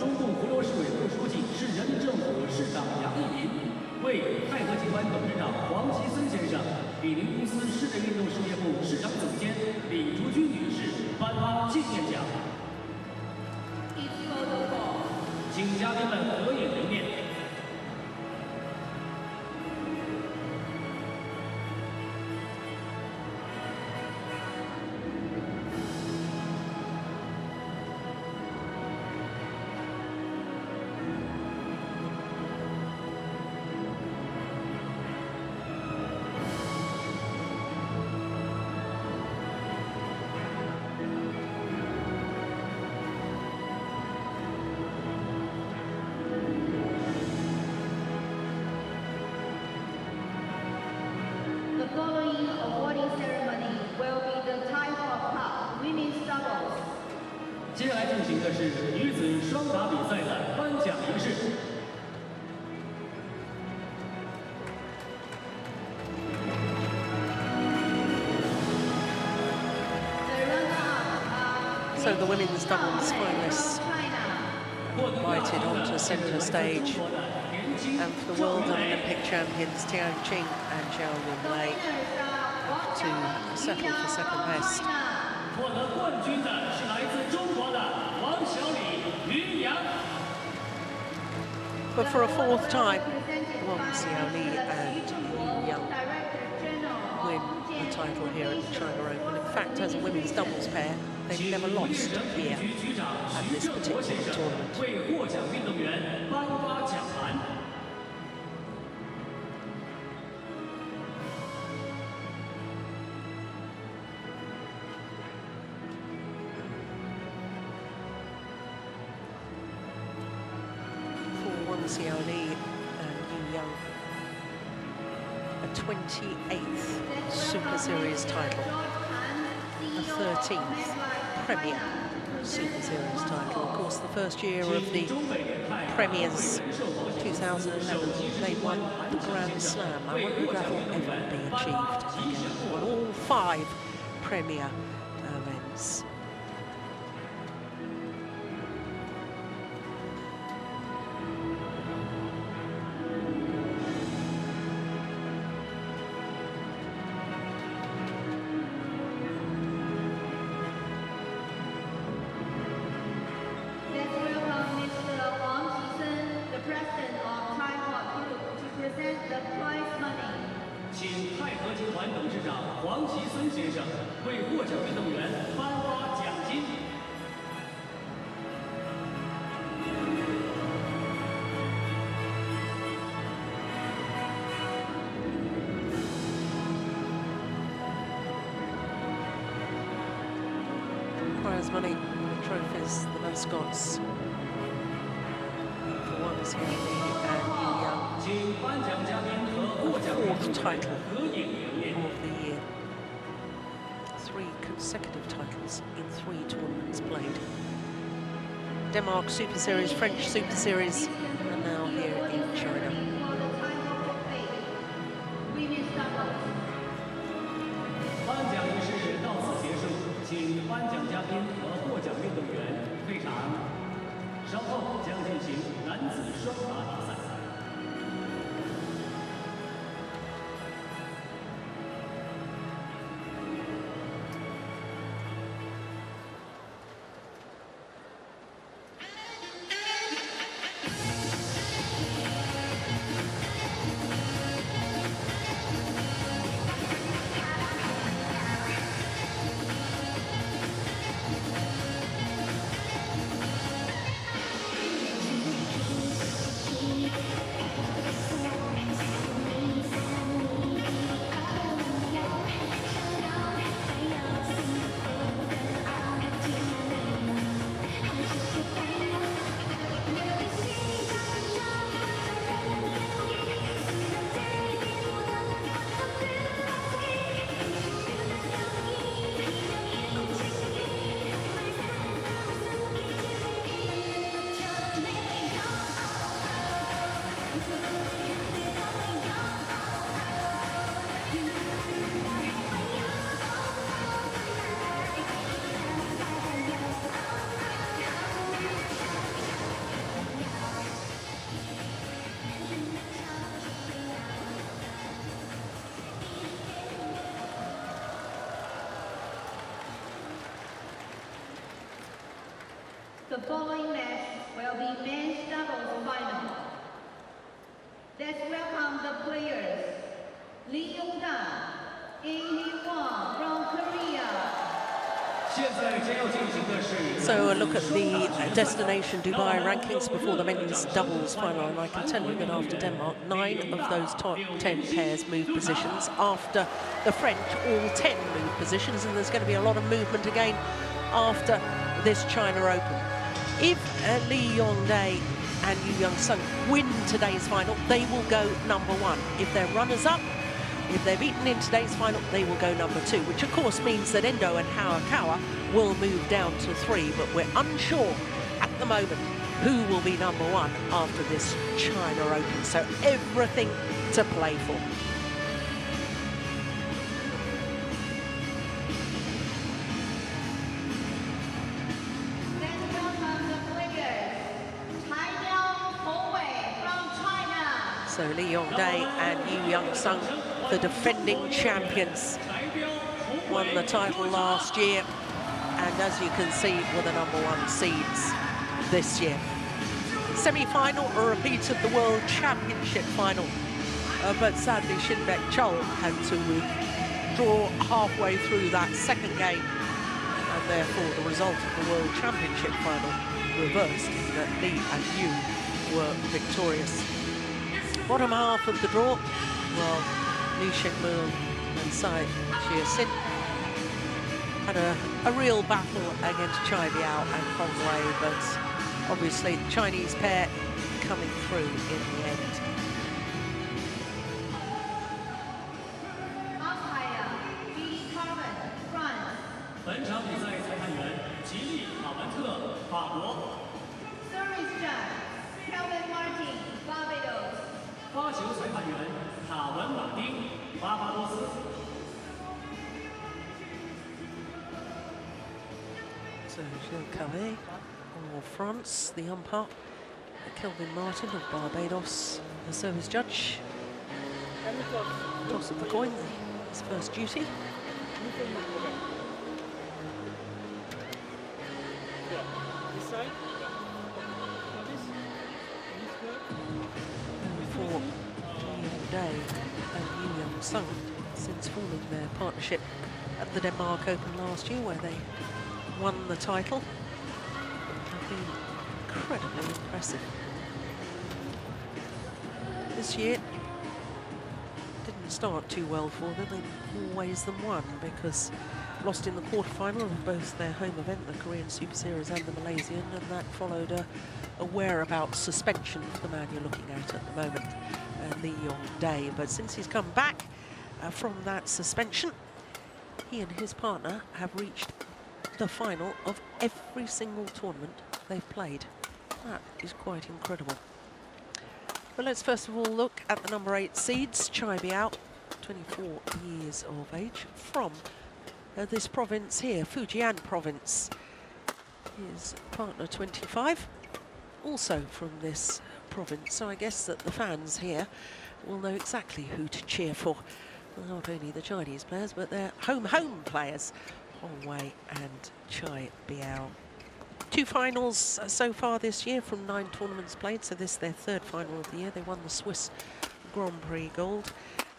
中共湖州市委副书记、市人民政府市长杨一民为泰禾集团董事长黄奇森先生、李宁公司室内运动事业部市场总监李竹君女士颁发纪念奖。请嘉宾们合影留念。 The following awarding ceremony will be the THAIHOT Cup Women's Doubles. 接下来进行的是女子双打比赛的颁奖仪式。 So the women's doubles finalists invited onto centre stage, and for the world and Olympic champions Tian Qing and Zhao Yong-dae to settle for second best. 获得冠军的是来自中国的王小李、于洋。 But for a fourth time, Wang Xiaoli and Yeon-seong win the title here at the China Open. In fact, as a women's doubles pair, they've never lost here at this particular tournament. 为获奖运动员颁发奖函。 Wang Xiaoli and Yeon-seong, a 28th Super Series title, a 13th Premier Super Series title. Of course, the first year of the Premiers, 2011, they won the Grand Slam. I wonder if that will ever be achieved again. They won all 5 Premier events. Let's welcome Mr. Wang Qisen, the president of THAIHOT Group, to present the prize money. 请泰禾集团董事长黄奇森先生为获奖运动员颁发奖金。 Prize money, the trophies, the mascots for Wang Xiaoli and Yeon-seong. 请颁奖嘉宾和获奖运 Fourth 动 title 员合影留念。 of the year. 3 consecutive titles in 3 tournaments played. Denmark Super Series, French Super Series, and now here in China. For the THAIHOT Women's Doubles. 颁奖仪式到此结束，请颁奖嘉宾和获奖运动员退场。稍后将进行男子双打比赛。The following match will be men's doubles final. Let's welcome the players. Yong-dae, Yeon-seong from Korea. So a look at the Destination Dubai rankings before the men's doubles final, and I can tell you that after Denmark, 9 of those top 10 pairs moved positions. After the French, all 10 moved positions, and there's going to be a lot of movement again after this China Open. If Yong-dae and Yeon-seong win today's final, they will go #1. If they're runners-up, if they're beaten in today's final, they will go #2, which of course means that Endo and Hayakawa will move down to 3, but we're unsure at the moment who will be #1 after this China Open. So everything to play for. Let's welcome the players. from China. So Yong-dae and Yeon-seong, the defending champions, won the title last year, and as you can see, were the #1 seeds this year. Semi-final, a repeat of the World Championship final, but sadly Shin-baek Chul had to draw halfway through that second game, and therefore the result of the World Championship final reversed, that Lee and Yu were victorious. Bottom half of the draw, well, Lee Sheng-moon and Tsai Chia-sin had a real battle against Chai Biao and Hong Wei, but obviously the Chinese pair coming through in the end. Umpire, France. 本场比赛裁判员吉利·卡文特，法国。 Service judge, Kelvin Martin, Barbados. 发球裁判员卡文·马丁，巴巴多斯。 So Gilles Cavet of France, the umpire, Kelvin Martin of Barbados, the service judge. Toss of the coin, his first duty. For Yong-dae and Yeon-seong, since forming their partnership at the Denmark Open last year, where they won the title, have been incredibly impressive. This year didn't start too well for them in more ways than one, because lost in the quarterfinal of both their home event, the Korean Super Series and the Malaysian, and that followed a whereabouts suspension for the man you're looking at the moment, Lee Yong-dae. But since he's come back from that suspension, he and his partner have reached the final of every single tournament they've played. That is quite incredible. But let's first of all look at the #8 seeds. Chai Biao, 24 years of age, from this province here, Fujian province. His partner, 25, also from this province. So I guess that the fans here will know exactly who to cheer for. Not only the Chinese players, but their home players, Hong Wei and Chai Biao. 2 finals so far this year from 9 tournaments played, so this is their 3rd final of the year. They won the Swiss Grand Prix Gold.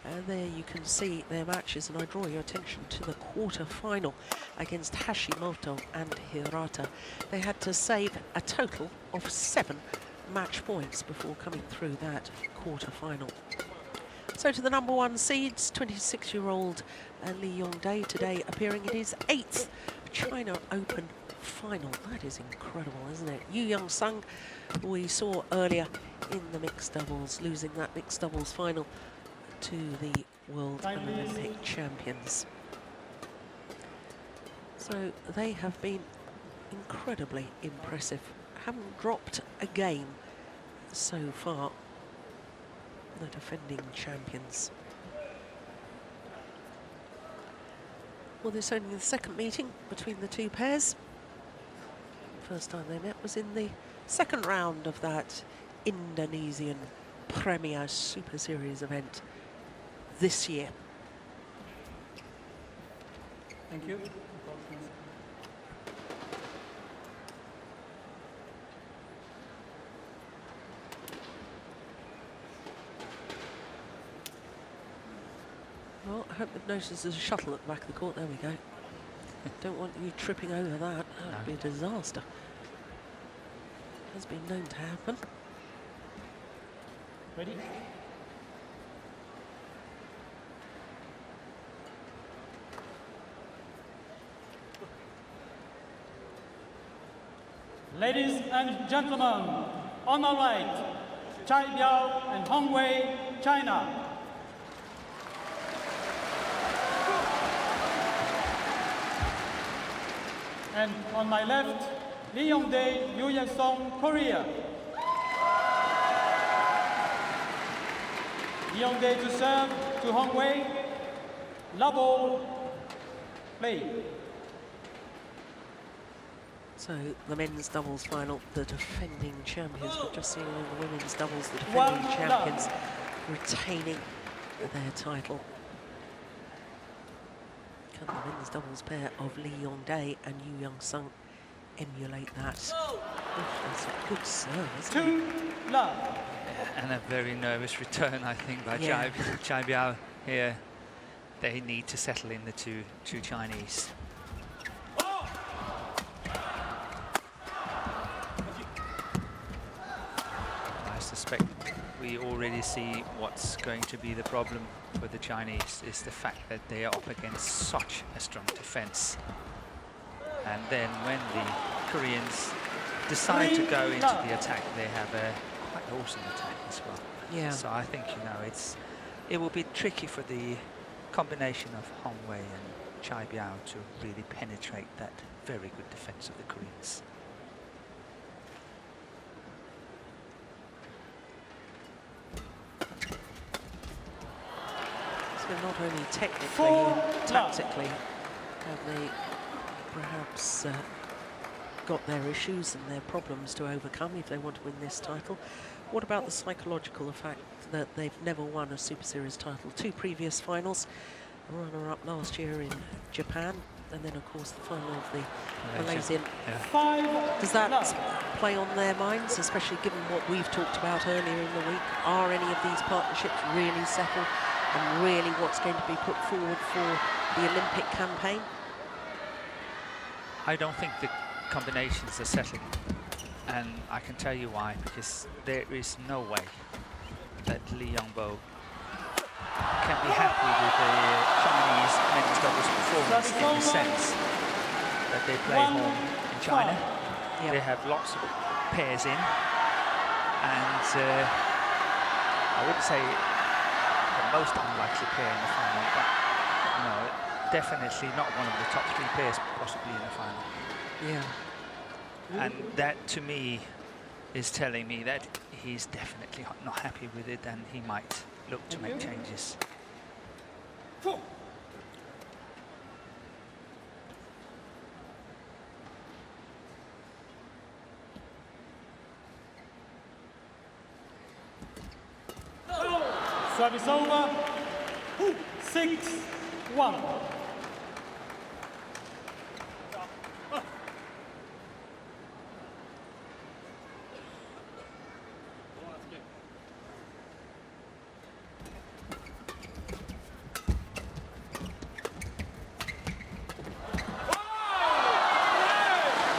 And there you can see their matches, and I draw your attention to the quarter-final against Hashimoto and Hirata. They had to save a total of 7 match points before coming through that quarter-final. So to the #1 seeds, 26-year-old Lee Yong-dae, today appearing in his 8th China Open final. That is incredible, isn't it? Yeon-seong, we saw earlier in the mixed doubles, losing that mixed doubles final to the World and Olympic champions. So they have been incredibly impressive. Haven't dropped a game so far, the defending champions. Well, this is only the 2nd meeting between the 2 pairs. First time they met was in the 2nd round of that Indonesian Premier Super Series event this year. Thank you. Oh, I hope they've noticed there's a shuttle at the back of the court. There we go. Don't want you tripping over that. That would be a disaster. Has been known to happen. Ready? Ladies and gentlemen, on my right, Chai Biao and Hong Wei, China. And on my left, Yong-dae, Yeon-seong, Korea. Yeon-dae to serve to Hong Wei. Love all, play. So the men's doubles final, the defending champions. We've just seen in the women's doubles, the defending champions retaining their title. Can the men's doubles pair of Lee Yong-dae and Yeon-seong emulate that? That's a good serve, isn't it? Yeah, and a very nervous return, I think, by Chai Biao here. They need to settle in the two Chinese. I suspect we already see what's going to be the problem for the Chinese is the fact that they are up against such a strong defense. And then when the Koreans decide to go into the attack, they have a quite awesome attack as well. Yeah. So I think, you know, it will be tricky for the combination of Hong Wei and Chai Biao to really penetrate that very good defense of the Koreans. So not only technically and tactically have they perhaps got their issues and their problems to overcome if they want to win this title. What about the psychological effect that they've never won a Super Series title? 2 previous finals, a runner-up last year in Japan, and then of course the final of the Malaysian. Yeah. Does that play on their minds, especially given what we've talked about earlier in the week? Are any of these partnerships really settled, and really what's going to be put forward for the Olympic campaign? I don't think the combinations are settled, and I can tell you why, because there is no way that Lee Yong-bo can be happy with the Chinese men's doubles performance in the sense that they play home in China. Yep. They have lots of pairs in, and I wouldn't say the most unlikely pair in the final, but no, definitely not one of the top 3 pairs possibly in the final. Yeah. And that, to me, is telling me that he's definitely not happy with it, and he might look to make changes. Service over. 6-1.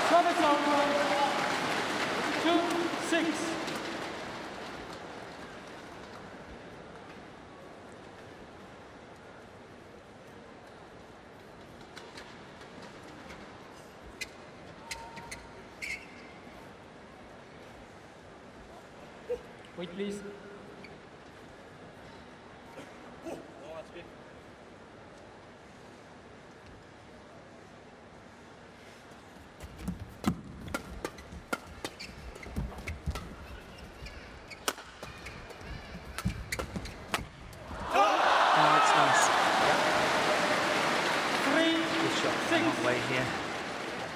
Service over. 2-6. Wait, please. Oh, it's nice. Good shot from Hong Wei here.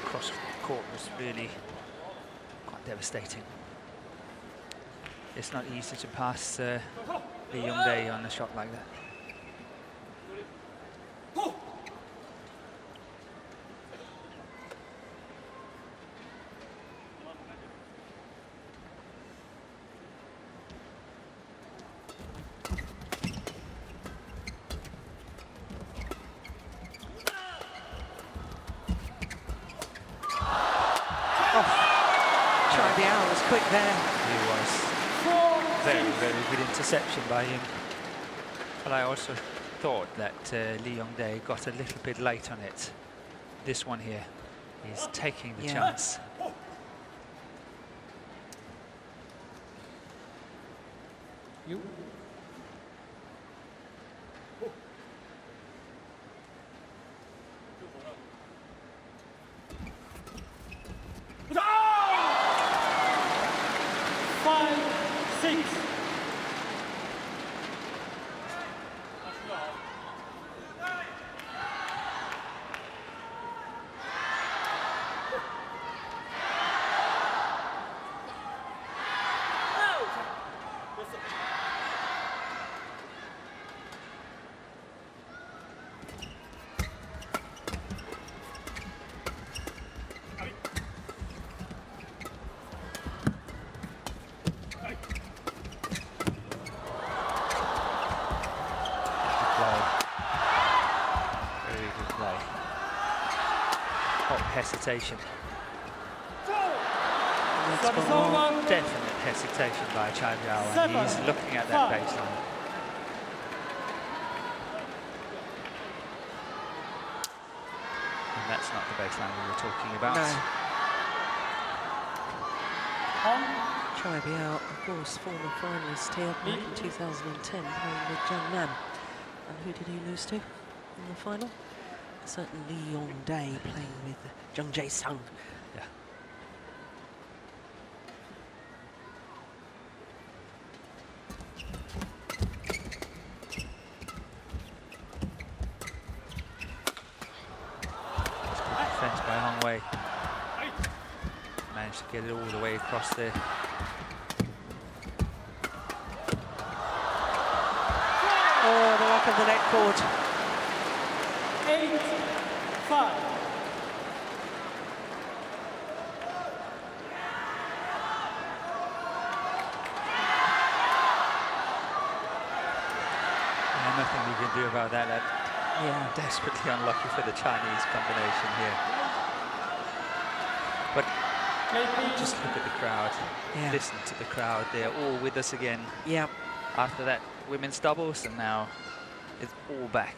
Cross court was really quite devastating. It's not easy to pass Lee Yong-dae on a shot like that. Chai Biao was quick there. He was. Very, very good interception by him. But I also thought that Lee Yong-dae got a little bit late on it. This one here, he's taking the chance. You. Hesitation. That's Definite hesitation by Chai Biao, and he's looking at that baseline. And that's not the baseline we were talking about. No. Chai Biao, of course, former finalist here back in 2010, playing with Jung Nam. And who did he lose to in the final? Certainly Yong-dae playing with Yeon-seong. Yeah. Good defense by Hong Wei. Managed to get it all the way across there. Oh, the lock of the net cord. 8-5. Nothing we can do about that. Yeah. Desperately unlucky for the Chinese combination here. But just look at the crowd. Yeah. Listen to the crowd. They're all with us again. Yeah. After that women's doubles, and now it's all back.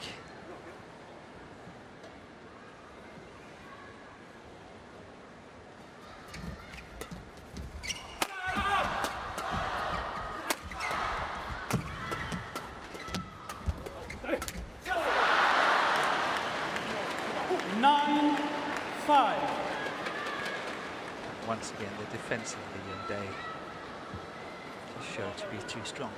Once again, the defensively Yeon-dae just showed to be too strong.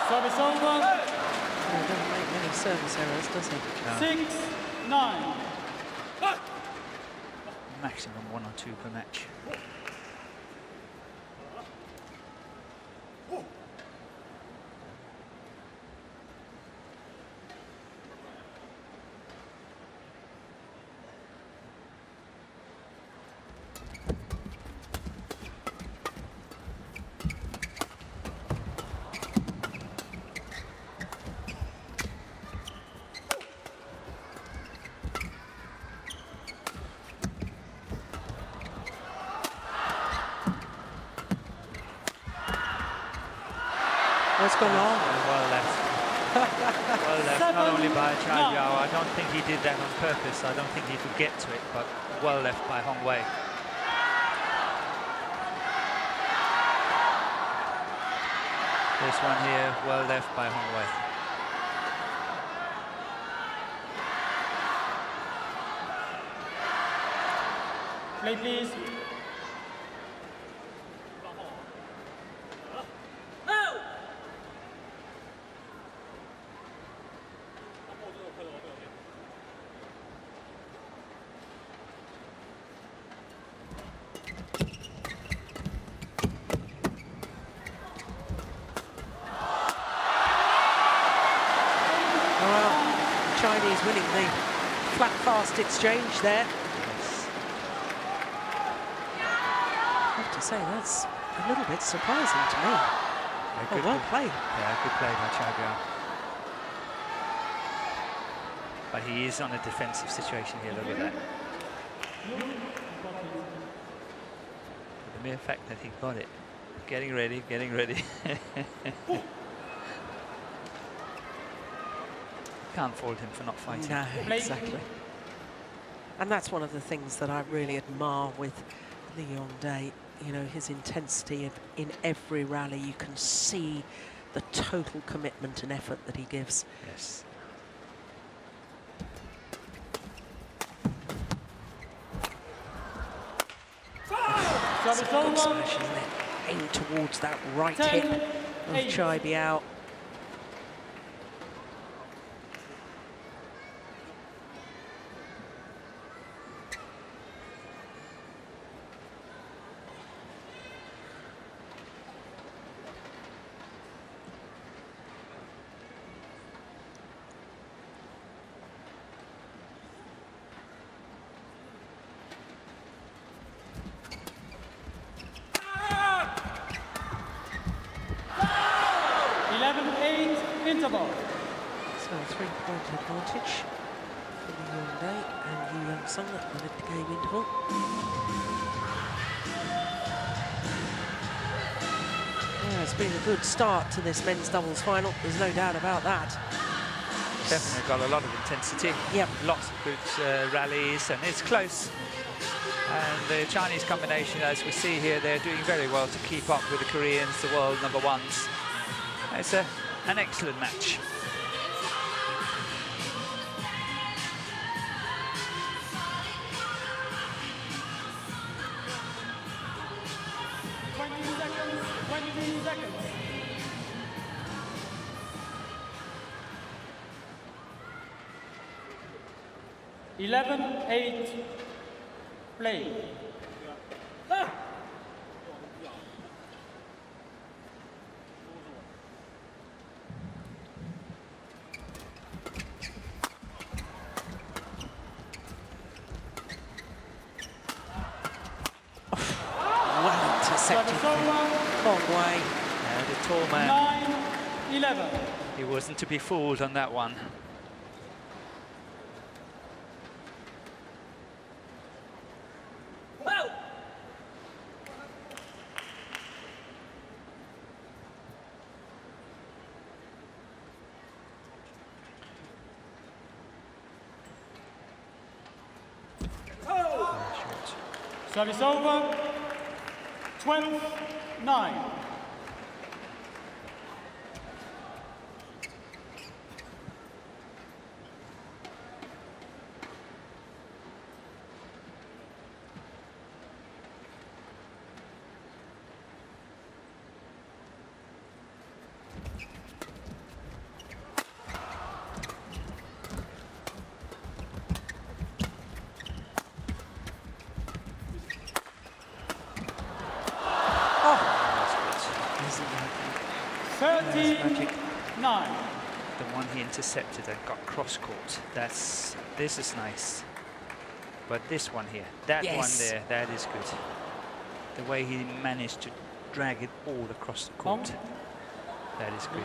Service over. He doesn't make many service errors, does he? No. 6-9. Maximum 1 or 2 per match. What's going on? Well left. Well left, not only by Chai Biao. I don't think he did that on purpose. I don't think he could get to it, but well left by Hong Wei. This one here, well left by Hong Wei. Play, please. Chinese winning the flat fast exchange there. Yes. I have to say, that's a little bit surprising to me. Yeah, Oh, well played. Yeah, good play by Chabiao. But he is on a defensive situation here, look at that. The mere fact that he got it. Getting ready, getting ready. Can't fault him for not fighting. No, exactly. And that's one of the things that I really admire with the Yong-dae. You know, his intensity in every rally. You can see the total commitment and effort that he gives. Yes. It's a good smash, isn't it? Aim towards that right hip of Chabiao. Interval. So a 3-point advantage for the Yeon-dae and Yeon-seong at the mid-game interval. Yeah, it's been a good start to this men's doubles final. There's no doubt about that. Definitely got a lot of intensity. Yep. Lots of good rallies, and it's close. And the Chinese combination, as we see here, they're doing very well to keep up with the Koreans, the world #1s. It's an excellent match. Seconds. 11-8. Play. Well intercepted from Hong-wei. The tall man. 9-11. He wasn't to be fooled on that one. Service over. 12-9. Magic. 9. The one he intercepted and got cross-court. This is nice. But this one here, that one there, that is good. The way he managed to drag it all across the court. That is good.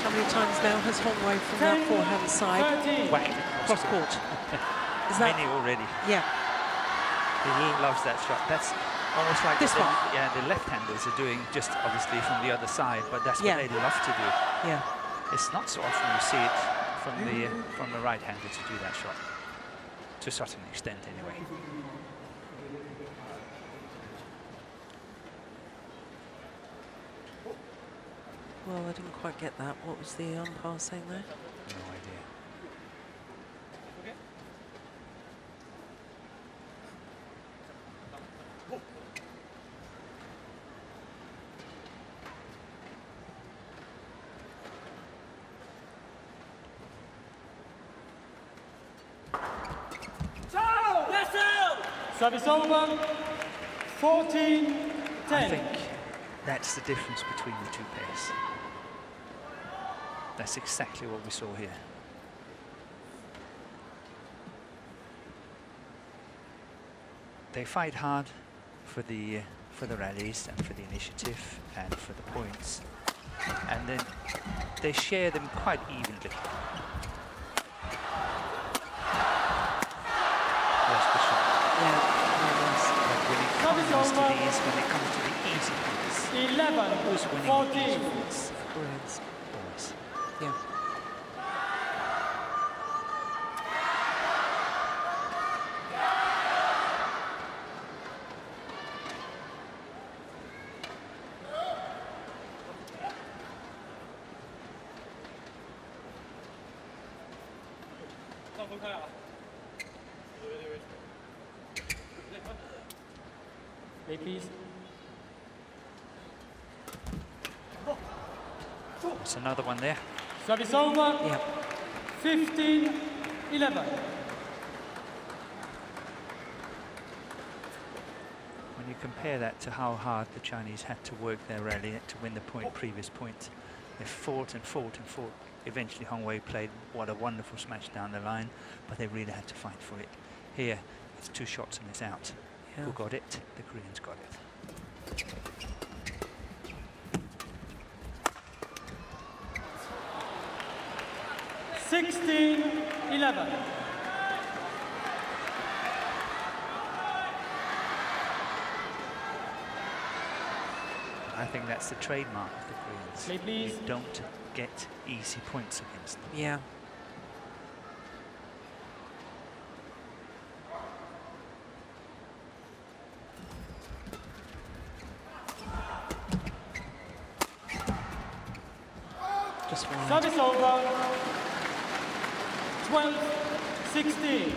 How many times now has Hong-wei from that forehand side Whack. cross court? Is that many already? Yeah. He loves that shot. That's almost like this one. Yeah, the left-handers are doing just obviously from the other side, but that's what they love to do. Yeah. It's not so often you see it from the right-hander to do that shot, to such an extent anyway. Well, I didn't quite get that. What was the umpire saying there? No idea. Service over. 14-10. I think that's the difference between the two pairs. That's exactly what we saw here. They fight hard for the rallies and for the initiative and for the points, and then they share them quite evenly. That's the shot. Yeah. But when it comes to these, when it comes to the easy points, 11, who's winning 14. the easy points? Koreans. Boys. Yeah. Play, please. There's another one there. Service over. Yeah. 15-11. When you compare that to how hard the Chinese had to work their rally to win the previous point, they fought and fought and fought. Eventually Hong Wei played what a wonderful smash down the line, but they really had to fight for it. Here, it's 2 shots and it's out. Yeah. Who got it? The Koreans got it. $16-11. I think that's the trademark of the Koreans. Play, please. You don't get easy points against them. Yeah. Just one. Service over. 12-16.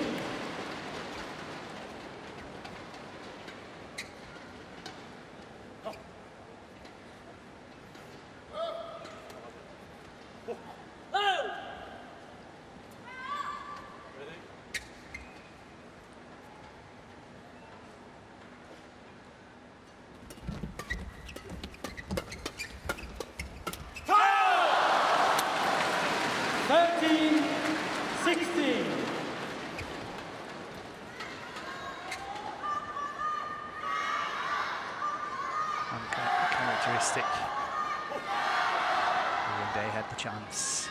Uncharacteristic. Yong-dae had the chance.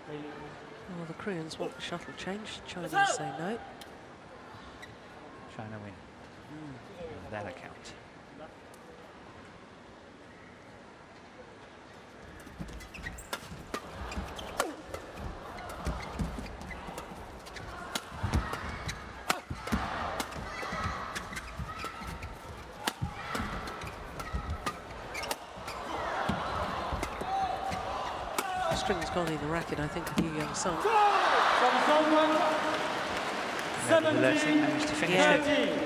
Well, the Koreans want the shuttle change. Chinese say no. China win. On that account. String's gone in the racket, I think, of Yeon-seong. Service over. Nevertheless, he managed to finish it. 17-13.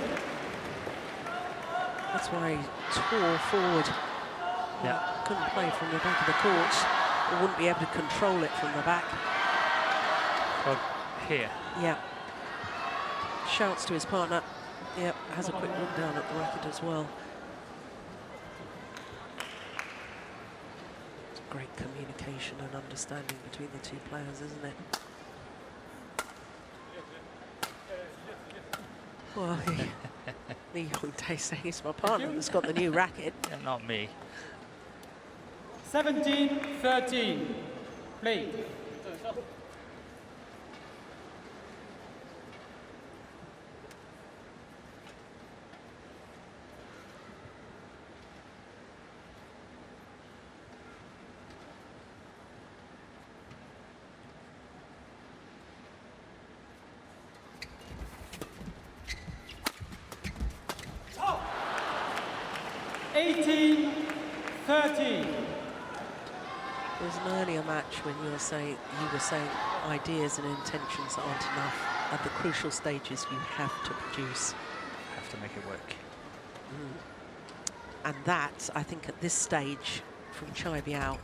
That's why he tore forward. Yeah. Couldn't play from the back of the court, or wouldn't be able to control it from the back. Well, here. Yeah. Shouts to his partner. Yep, has a quick look down at the racket as well. It's great communication and understanding between the two players, isn't it? Well, the Yong-dae saying it's my partner that's got the new racket. Yeah, not me. 17-13. Play. $18-13. There was an earlier match when you were saying ideas and intentions aren't enough. At the crucial stages, you have to produce. Have to make it work. And that, I think, at this stage, from Chai Biao,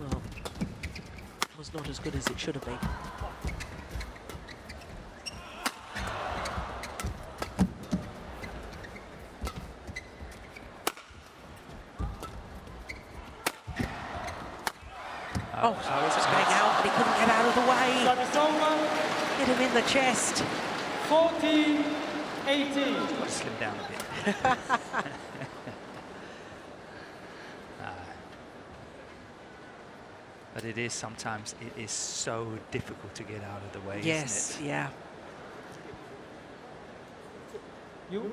well, was was not as good as it should have been. Oh, so he was going out, but he couldn't get out of the way. Service over. Hit him in the chest. 14-18. Got to slim down a bit. But it is sometimes, it is so difficult to get out of the way, Yes, isn't it? yeah. You.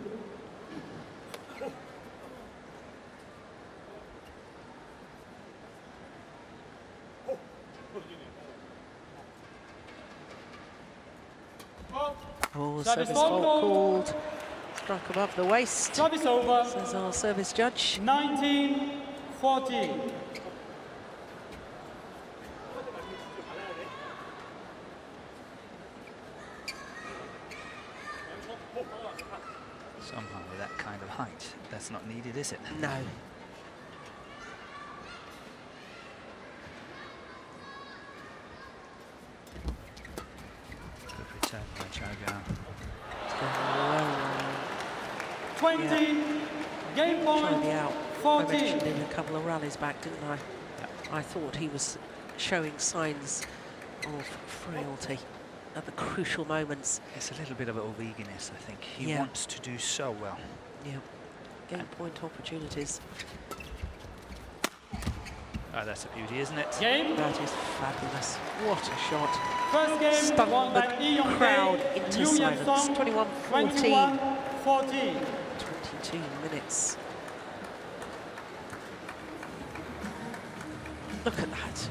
Oh, Service service fault fault. called. Struck above the waist, Service over. says our service judge. 19-14. Somehow with that kind of height, that's not needed, is it? No. Good return by Chaga. It's going well. 20. Game Trying point. to be out. I 14. mentioned in a couple of rallies back, didn't I? I thought he was showing signs of frailty at the crucial moments. It's a little bit of overeagerness, I think. He Yeah. wants to do so well. Yeah. Game point opportunities. Oh, that's a beauty, isn't it? Game. That is fabulous. What a shot. First game Stung won by the Yeon-dae. crowd into silence. Yeon-seong, 21-14. 21-14. 22 minutes. Look at that.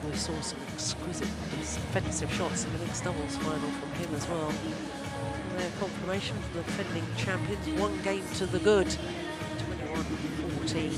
We saw some exquisite offensive shots in the mixed doubles final from him as well. And their confirmation for the defending champions, one game to the good. 21-14.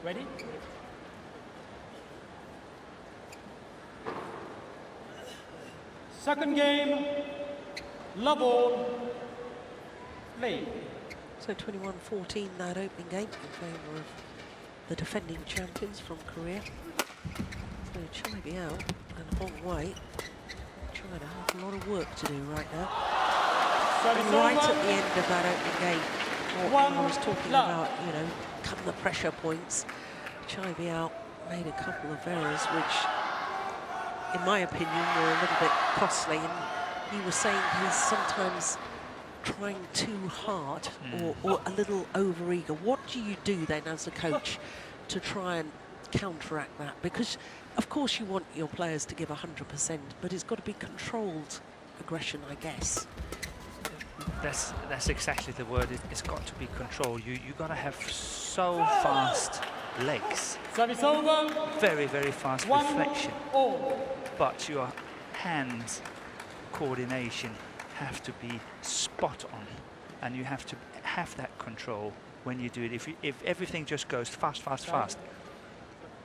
Ready? Second game, love all, play. So 21-14 that opening game in favour of the defending champions from Korea. So Chai Biao and Hong Wei trying to have a lot of work to do right now. Service Right over. at the end of that opening game, what I was talking about, you know, cutting the pressure points. Chai Biao made a couple of errors which, in my opinion, were a little bit costly. And he was saying he's sometimes trying too hard or a little overeager. What do you do then as a coach to try and counteract that? Because, of course, you want your players to give 100%, but it's got to be controlled aggression, I guess. That's exactly the word. It's got to be controlled. You got to have so fast legs, Service over. very, very fast 1 reflection. all. But your hands coordination have to be spot on, and you have to have that control when you do it. If everything just goes fast,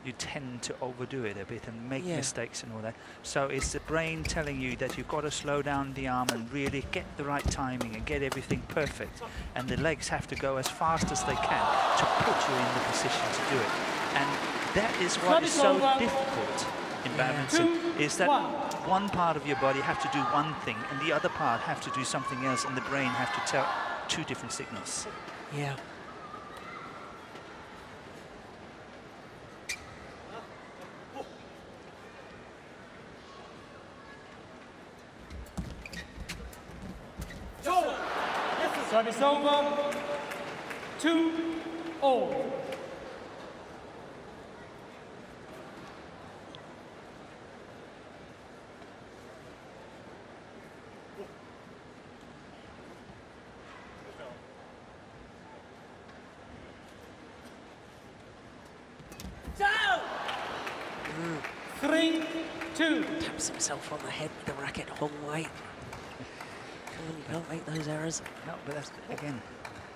you tend to overdo it a bit and make mistakes and all that. So it's the brain telling you that you've got to slow down the arm and really get the right timing and get everything perfect. And the legs have to go as fast as they can to put you in the position to do it. And that is what is so difficult in badminton, is that one part of your body have to do one thing and the other part have to do something else, and the brain have to tell two different signals. Yeah. Service over. 2 all. 3-2. Taps himself on the head with the racket, Hong-Wei. Come on, you can't make those errors. No, but that's, again,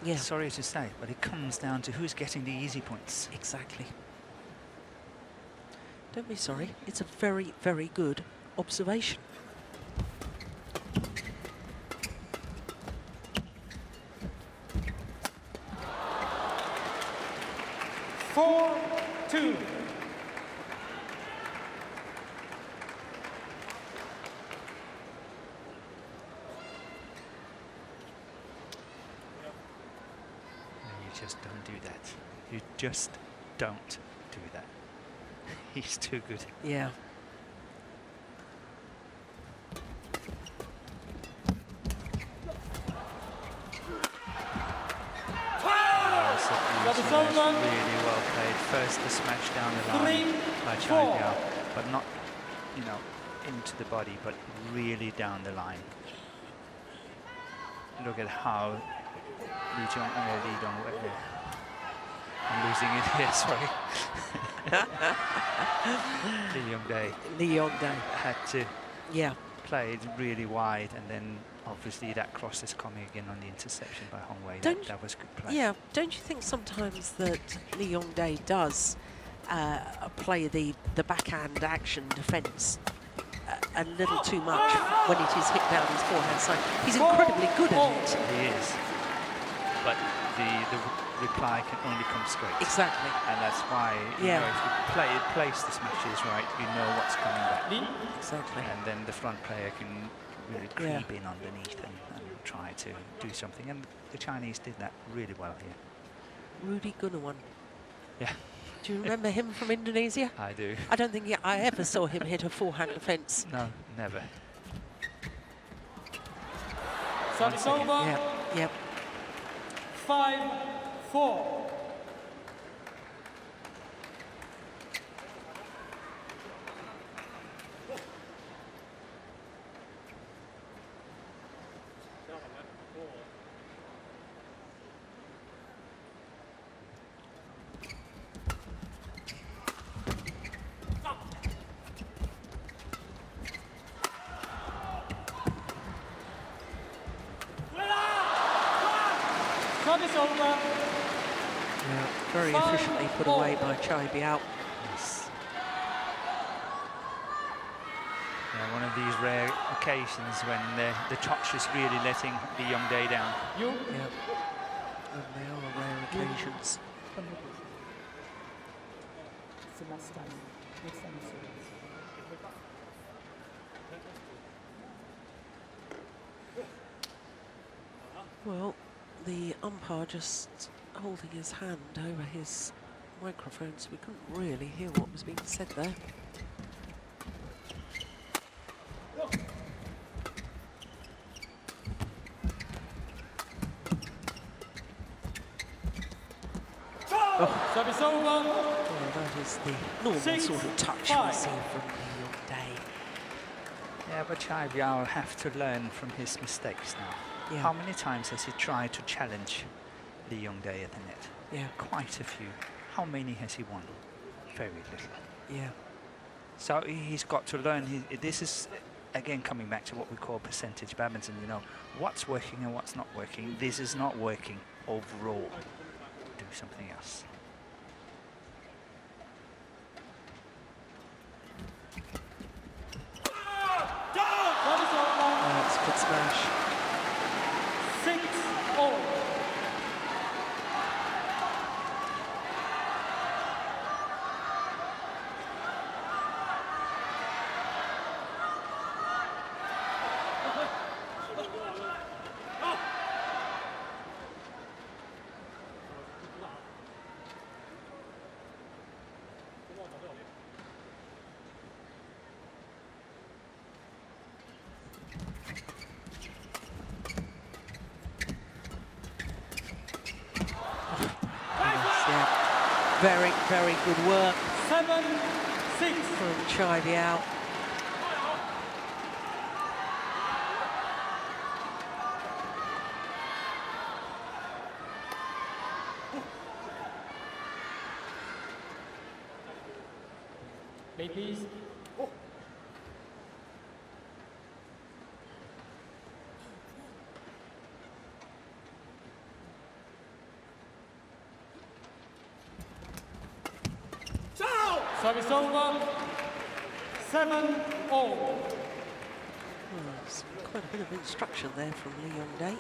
Yeah, sorry to say, but it comes down to who's getting the easy points. exactly. Don't be sorry. It's a very, very good observation. Four, 2. You just don't do that. You just don't do that. He's too good. Yeah. That's Really over. well played. First the smash down the line by 3-4. Chai Biao, but not, you know, into the body, but really down the line. Look at how I'm losing it here, sorry. The Yong-dae. Had to Yeah. play it really wide, and then obviously that cross is coming again on the interception by Hong-Wei. That was good play. Yeah. Don't you think sometimes that Yeon-dae does play the backhand action defence a little too much when it is hit down his forehand side? He's incredibly good at it. He is. But the reply can only come straight. Exactly. And that's why, you Yeah. know, if you place the smashes right, you know what's coming back. Exactly. And then the front player can really creep in underneath and try to do something. And the Chinese did that really well here. Rudy Gunawan. Yeah. Do you remember him from Indonesia? I do. I don't think I ever saw him hit a forehand defence. No, never. Service over. Yeah. Yep. 5-4. Service over. Yeah. Very efficiently put away by Chai Biao. Yes. Yeah, one of these rare occasions when the touch is really letting the Yong-dae down. You. Yeah. And they are rare occasions. It's the last time. Next time is Well, the umpire just holding his hand over his microphone, so we couldn't really hear what was being said there. Service over. Yeah, that is the normal 6-5. sort of touch we see from Yong-dae. Yeah, but Chai Biao will have to learn from his mistakes now. Yeah. How many times has he tried to challenge the Yong-dae at the net? Yeah, Quite a few. How many has he won? Very little. yeah, So he's got to learn. This is, again, coming back to what we call percentage badminton. You know, what's working and what's not working. This is not working overall. Do something else. Service over. that's a good smash. 6-0. Yeah, very, very good work 7-6. from Chai Biao. Play, please. Service over. 7-all. Well, there's quite a bit of instruction there from Yong-dae.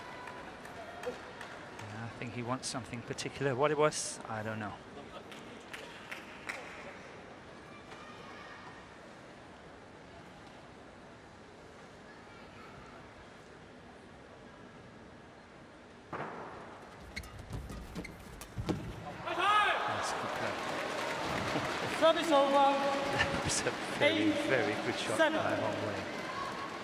Yeah, I think he wants something particular. What it was, I don't know. That's good play. Service over. That was a very, very good shot by Yong-dae.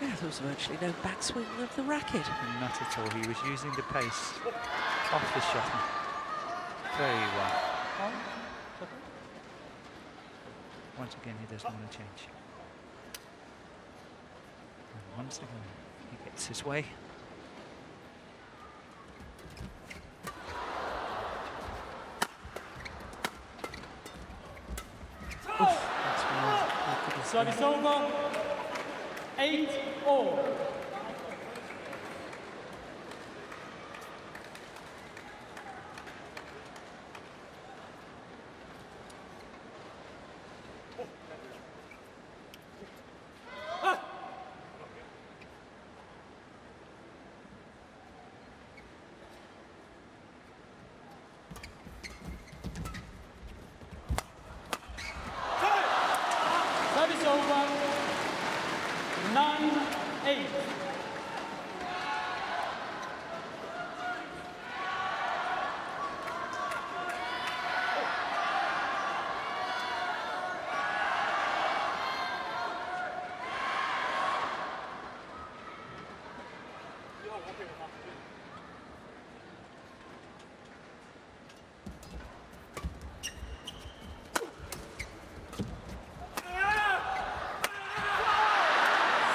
Yeah, there was virtually no backswing of the racket. Not at all. He was using the pace off the shuttle very well. Once again, he doesn't want to change. And once again, he gets his way. Oof, that's well. Service over. 8-all. Service over. 9-8.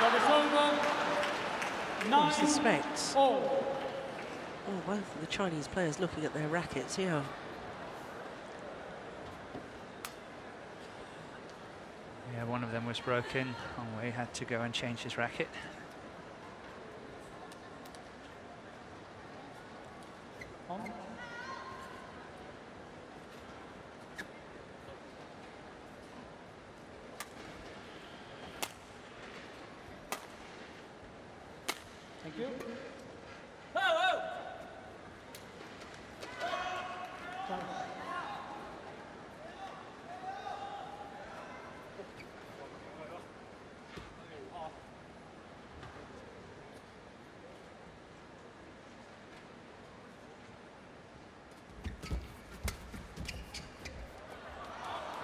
Service over. I suspect 9-all. both of the Chinese players looking at their rackets here. Yeah, one of them was broken. Yong-dae had to go and change his racket. Thank you.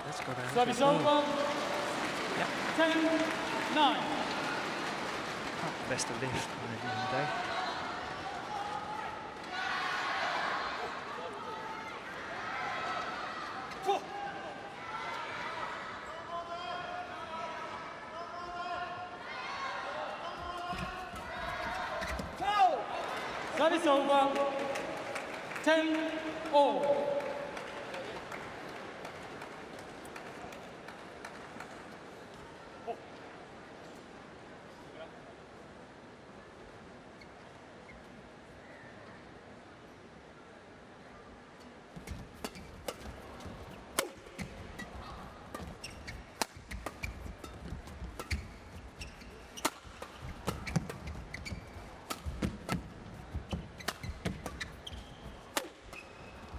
That's got out. Service as well. over. Yeah. 10-9. Best of lift by Yong-dae. Service over. 10-all.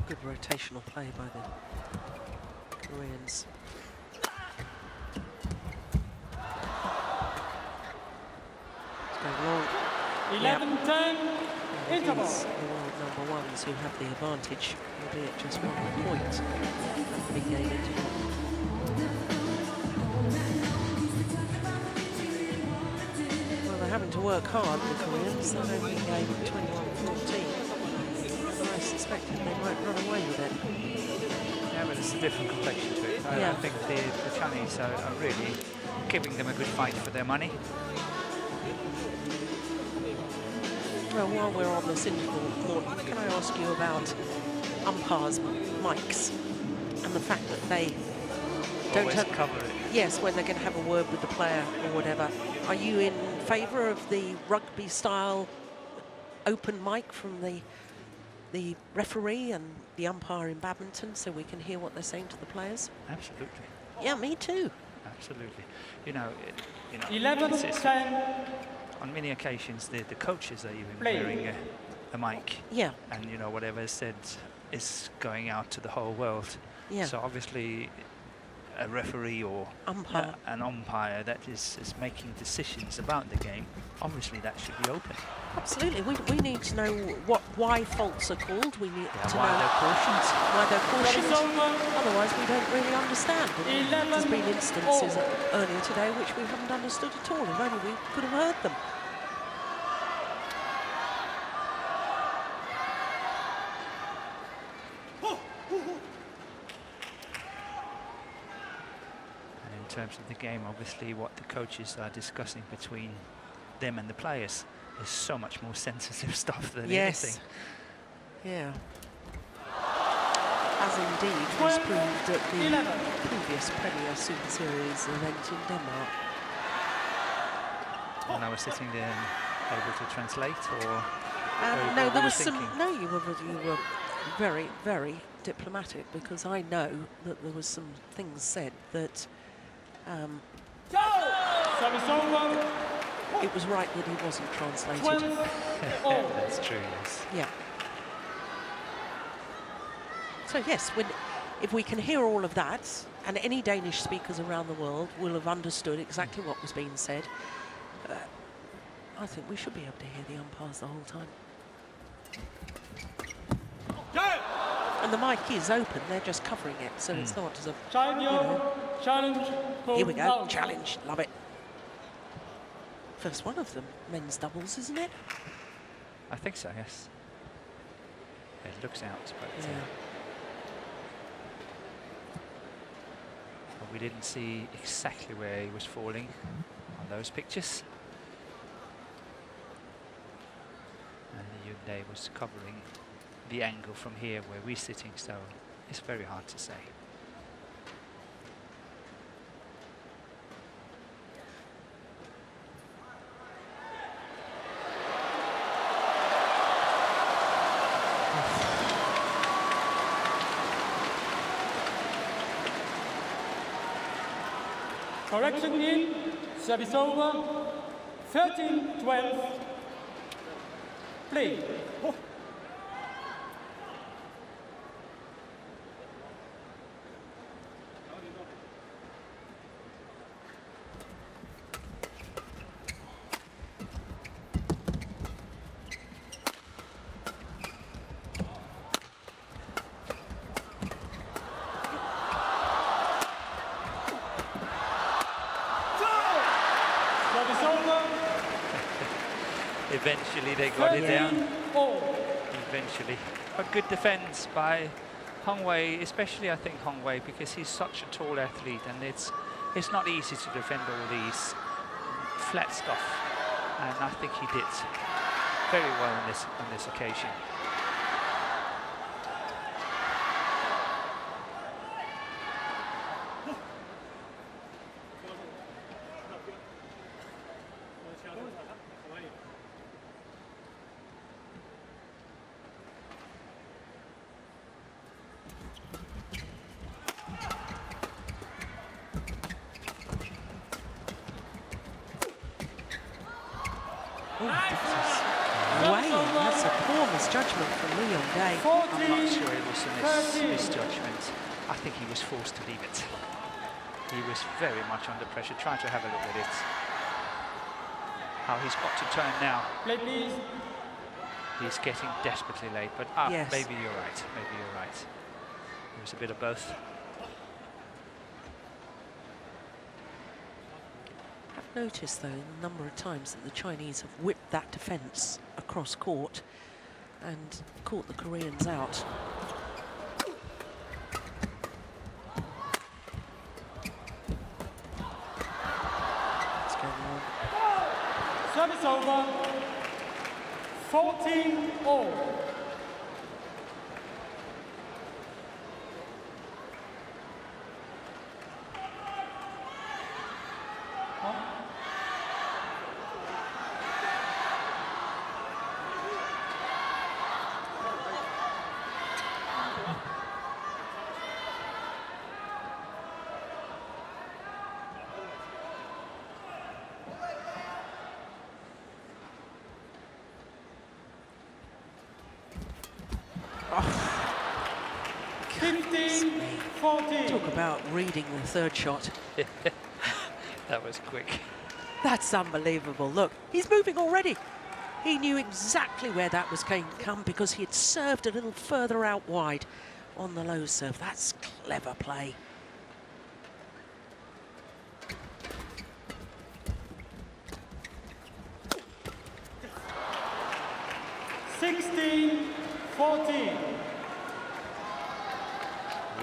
Good rotational play by the Koreans. It's going long. 11-10. Interval. It's the world number ones who have the advantage, albeit just 1 point negated. Well, they're having to work hard, the Koreans. They're only game 21-14. I suspected they might run away with it. Yeah, but it's a different complexion to it. I think the Chinese are really giving them a good fight for their money. Well, while we're on this interval, Morton, can I ask you about umpires' mics and the fact that they don't always cover it. Yes, when they're going to have a word with the player or whatever. Are you in favour of the rugby-style open mic from the referee and the umpire in badminton, so we can hear what they're saying to the players? Absolutely. Yeah, me too. Absolutely. You know, 11, it's 10. on many occasions the coaches are even Play. wearing a mic. Yeah. And you know, whatever is said is going out to the whole world. Yeah. So obviously a referee or Umpire. an umpire that is making decisions about the game, obviously that should be open. Absolutely. We need to know why faults are called. We need Yeah, to why know they're cautioned. why they're cautioned. Service over. Otherwise, we don't really understand. And 11 there's been instances all. earlier today which we haven't understood at all. If only we could have heard them. And in terms of the game, obviously what the coaches are discussing between them and the players is so much more sensitive stuff than anything. Yeah. As indeed was proved at the 11. previous Premier Super Series event in Denmark. And I was sitting there and able to translate, or No, what there were was you some. thinking? No, you were very, very diplomatic, because I know that there was some things said that Service over. it was right that he wasn't translated. 12 all. That's true, yes. Yeah. So yes, if we can hear all of that, and any Danish speakers around the world will have understood exactly what was being said, I think we should be able to hear the umpires the whole time. And the mic is open, they're just covering it, so it's not as a... Challenge. Here we go, out. challenge, love it. First one of them, men's doubles, isn't it? I think so, yes. It looks out, but Yeah. but we didn't see exactly where he was falling on those pictures. And Yong-dae was covering the angle from here where we're sitting, so it's very hard to say. Correction in. Service over. 13-12. Play. Service over. Eventually they got it down. 13-all. Eventually. But good defense by Hong-wei, especially I think Hong-wei, because he's such a tall athlete, and it's not easy to defend all these flat stuff. And I think he did very well on this occasion. Way, that's a poor misjudgment from Yong-dae. I'm not sure it was a misjudgment. I think he was forced to leave it. He was very much under pressure. Try to have a look at it. How he's got to turn now. Play, please. He's getting desperately late, but Yes. maybe you're right. Maybe you're right. It was a bit of both. I've noticed, though, a number of times that the Chinese have whipped that defence across court and caught the Koreans out. What's going on? Service over. 14-all. Talk about reading the third shot. That was quick. That's unbelievable. Look, he's moving already. He knew exactly where that was going to come because he had served a little further out wide on the low serve. That's clever play.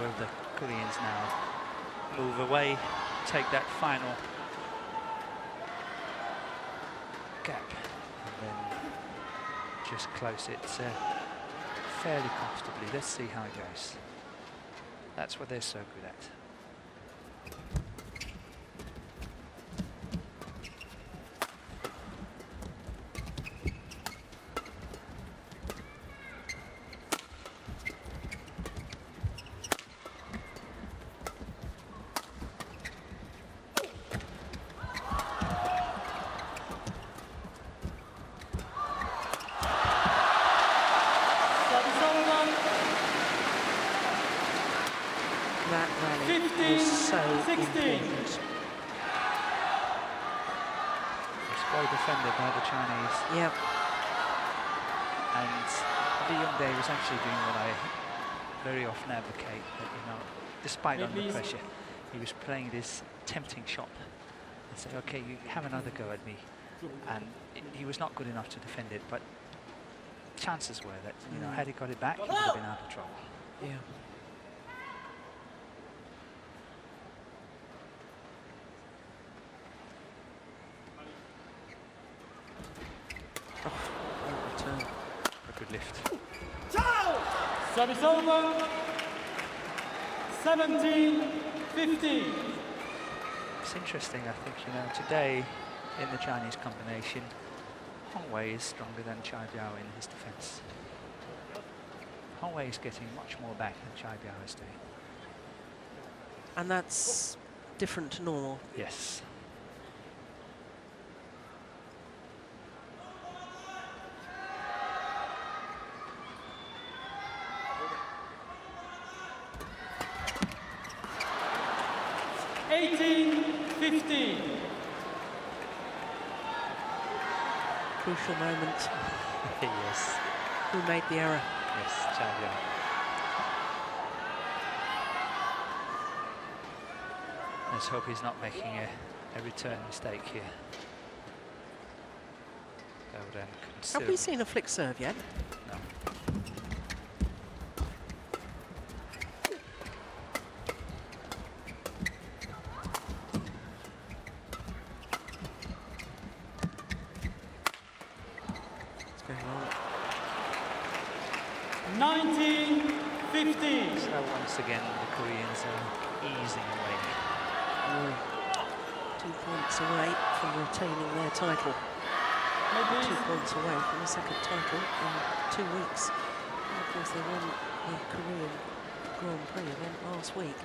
Will the Koreans now move away, take that final gap, and then just close it fairly comfortably? Let's see how it goes. That's what they're so good at. That rally was so important. It's well defended by the Chinese. Yeah. And the Yong-dae was actually doing what I very often advocate, that, you know, despite under pressure, he was playing this tempting shot and say, okay, you have another go at me. And he was not good enough to defend it, but chances were that, you know, had he got it back, he would have been out of trouble. Yeah. Return. A good lift. Service over. 17-15. It's interesting, I think, you know, today in the Chinese combination, Hong Wei is stronger than Chai Biao in his defense. Hong Wei is getting much more back than Chai Biao is doing. And that's different to normal. Yes. Crucial moment. Yes. Who made the error? Yes, Chai Biao. Let's hope he's not making a return mistake here. That would then Have we seen a flick serve yet? No. It's going on. 19-15. So once again, the Koreans are easing away. 2 points away from retaining their title. 2 points away from the second title in 2 weeks. And of course, they won the Korean Grand Prix event last week.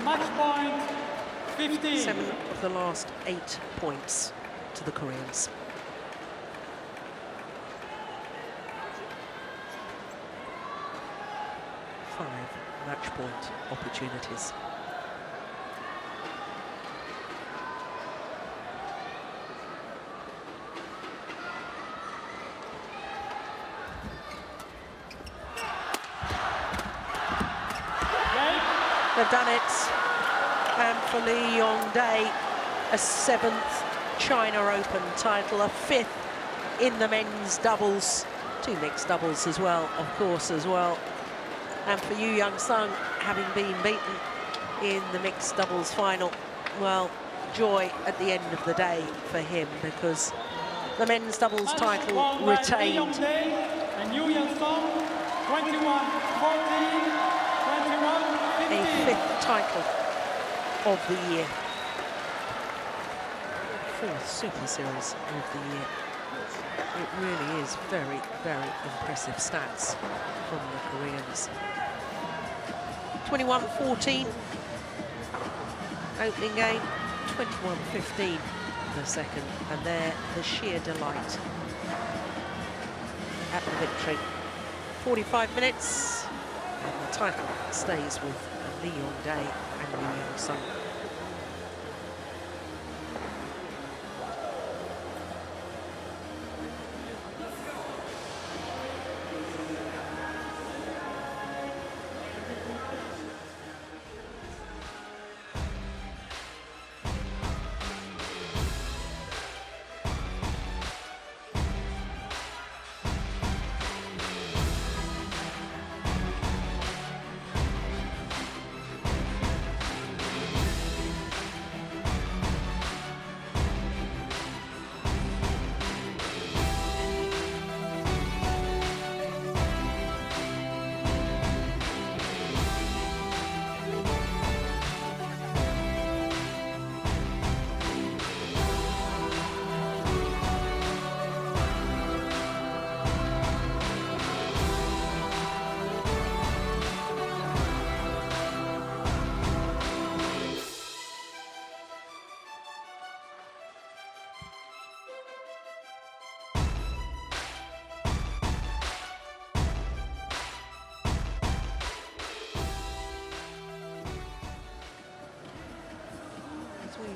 Match point 15. 7 of the last 8 points to the Koreans. Five match point opportunities. They've done it, and for Lee Yong-dae, a 7th China Open title, a 5th in the men's doubles, 2 mixed doubles as well, of course, as well. And for Yeon-seong, having been beaten in the mixed doubles final, well, joy at the end of the day for him, because the men's doubles title retained. Yong-dae and Yeon-seong, 21-14, 21-15. A 5th title of the year. 4th Super Series of the year. It really is very, very impressive stats from the Koreans. 21-14 opening game, 21-15 the second, and there the sheer delight at the victory. 45 minutes, and the title stays with Yong-dae and Yeon-seong.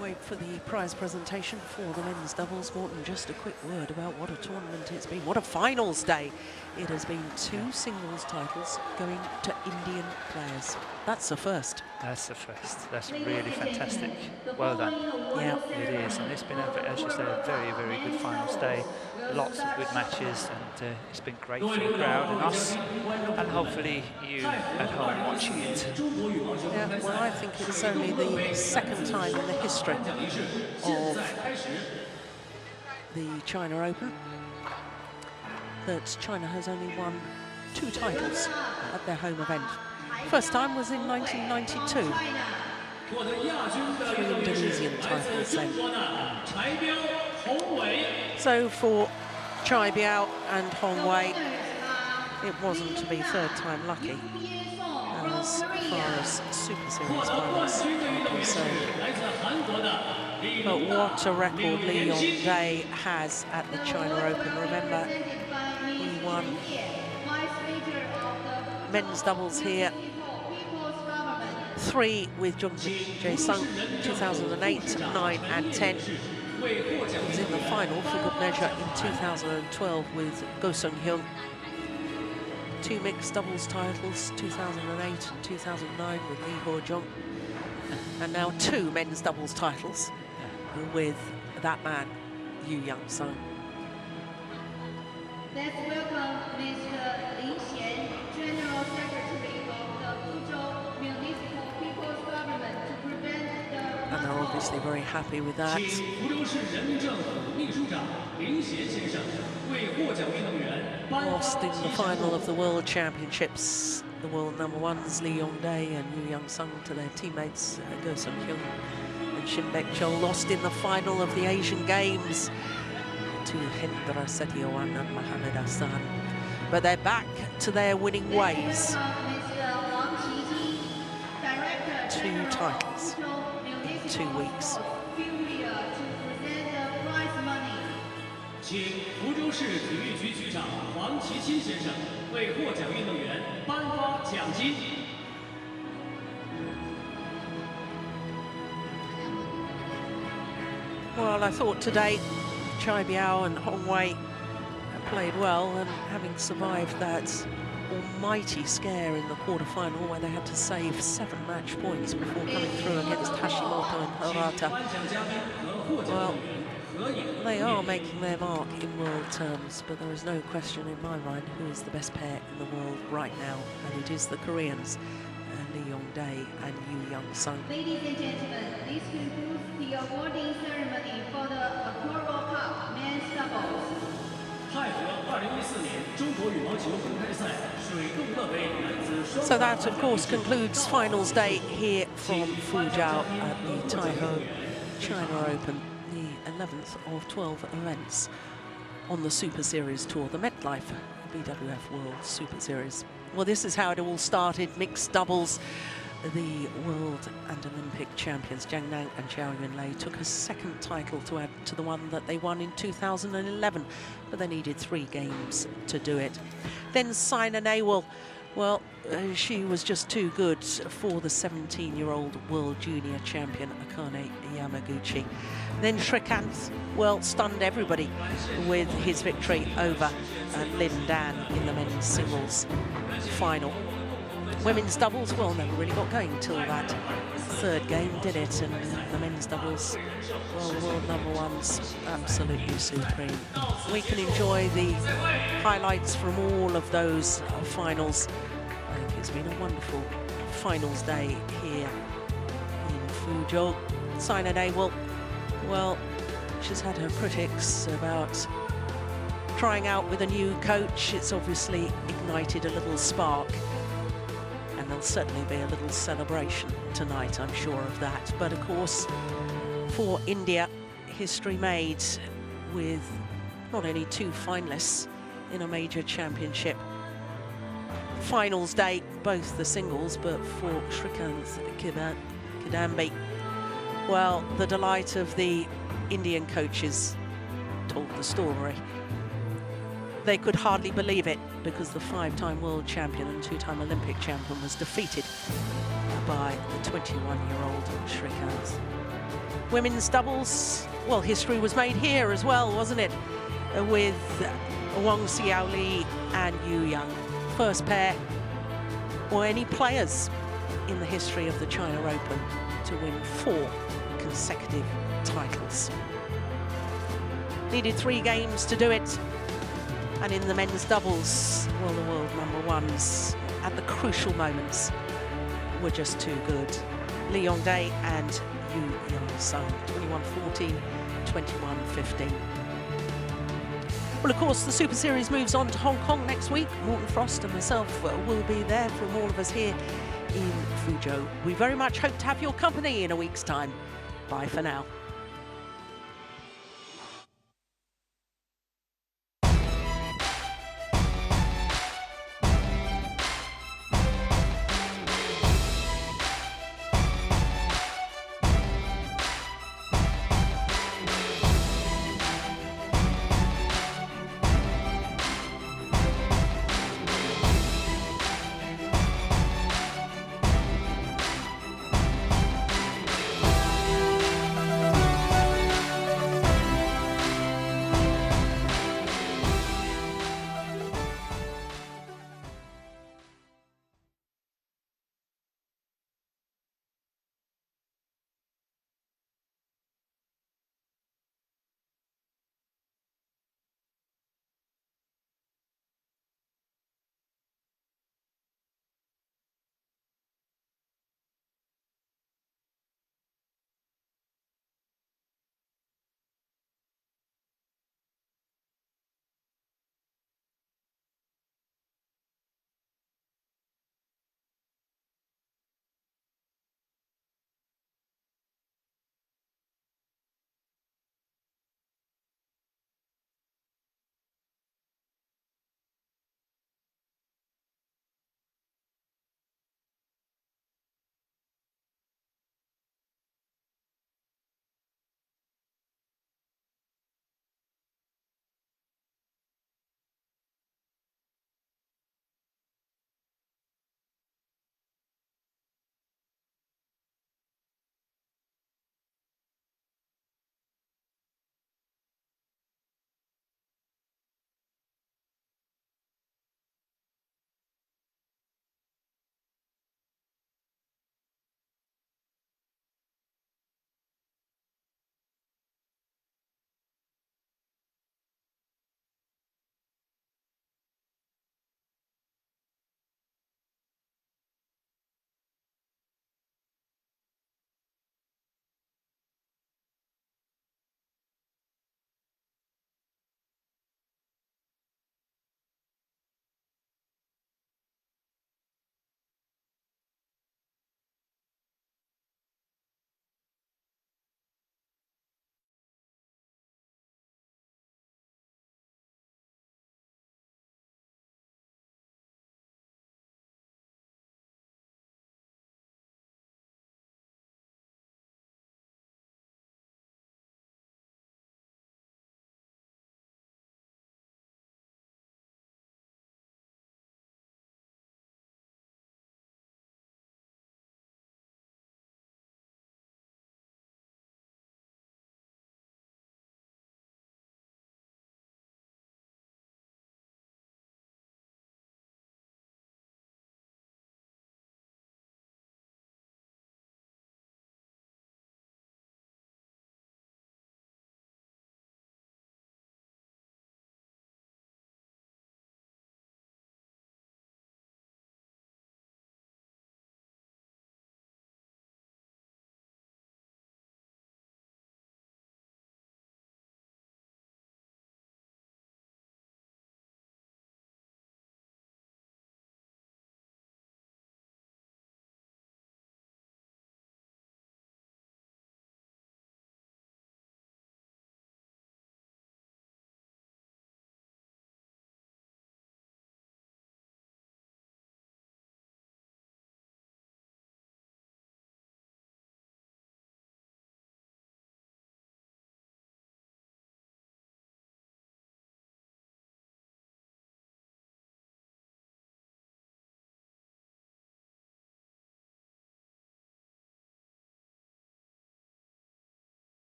Wait for the prize presentation for the men's doubles. Morton, just a quick word about what a tournament it's been. What a finals day. It has been 2 singles titles going to Indian players. That's the first. That's the first. That's really fantastic. Well done. Yeah, it is. And it's been, as you say, a very, very good finals day. Lots of good matches, and it's been great for the crowd and us, and hopefully you at home watching it. Yeah, well, I think it's only the 2nd time in the history of the China Open that China has only won 2 titles at their home event. First time was in 1992. 3 Indonesian titles then. So for Chai Biao and Hong Wei, it wasn't to be 3rd time lucky as far as Super Series finals are concerned. But what a record Yong-dae has at the China Open. Remember, he won men's doubles here, 3 with Yong-dae 2008, 9 and 10. He was in the final for good measure in 2012 with Go Sung-hyun. 2 mixed doubles titles, 2008 and 2009 with Lee Ho-jung. And now 2 men's doubles titles with that man, Yeon-seong. Let's welcome Mr. Lin Xian, General Secretary of the Fuzhou Municipal People's Government, to present the... And they're obviously very happy with that. Lost in the final of the World Championships, the world #1s Yong-dae and Yeon-seong to their teammates Go Sung-hyun and Shin Baek-chul. Lost in the final of the Asian Games to Hendra Setiawan and Mohamed Hassan. But they're back to their winning ways. 2 titles in 2 weeks. 请福州市体育局局长黄其钦先生为获奖运动员颁发奖金。 Well, I thought today Chai Biao and Hong Wei played well, and having survived that almighty scare in the quarter-final where they had to save 7 match points before coming through against Hashimoto and Harata. Well, they are making their mark in world terms, but there is no question in my mind who is the best pair in the world right now, and it is the Koreans, Yong-dae and Yeon-seong. Ladies and gentlemen, this concludes the awarding ceremony for the KOR World Cup men's doubles. 泰和2014年中国羽毛球公开赛水陆乐杯男子双 So that, of course, concludes finals day here from Fuzhou at the THAIHOT China Open, the 11th of 12 events on the Super Series tour, the MetLife BWF World Superseries. Well, this is how it all started, mixed doubles. The world and Olympic champions Yong-dae and Yeon-seong took a second title to add to the one that they won in 2011, but they needed 3 games to do it. Then CHN, well, she was just too good for the 17-year-old world junior champion Akane Yamaguchi. Then Srikanth, well, stunned everybody with his victory over Lin Dan in the men's singles final. Women's doubles, well, never really got going till that 3rd game, did it? And the men's doubles, well, world number one's absolutely supreme. We can enjoy the highlights from all of those finals. I think it's been a wonderful finals day here in Fuzhou. CHN, well, she's had her critics about trying out with a new coach. It's obviously ignited a little spark. And there'll certainly be a little celebration tonight, I'm sure of that. But of course, for India, history made with not only 2 finalists in a major championship. Finals day, both the singles, but for Srikanth Kidambi, well, the delight of the Indian coaches told the story. They could hardly believe it because the 5-time world champion and 2-time Olympic champion was defeated by the 21-year-old Srikanth. Women's doubles, well, history was made here as well, wasn't it? With Wang Xiaoli and Yu Yang. First pair, or any players in the history of the China Open to win 4 consecutive titles. Needed 3 games to do it. And in the men's doubles, well, the world number ones at the crucial moments were just too good. Yong-dae and Yeon-seong, 21-14, 21-15. Well, of course, the Super Series moves on to Hong Kong next week. Morten Frost and myself will be there from all of us here in Fuzhou. We very much hope to have your company in a week's time. Bye for now.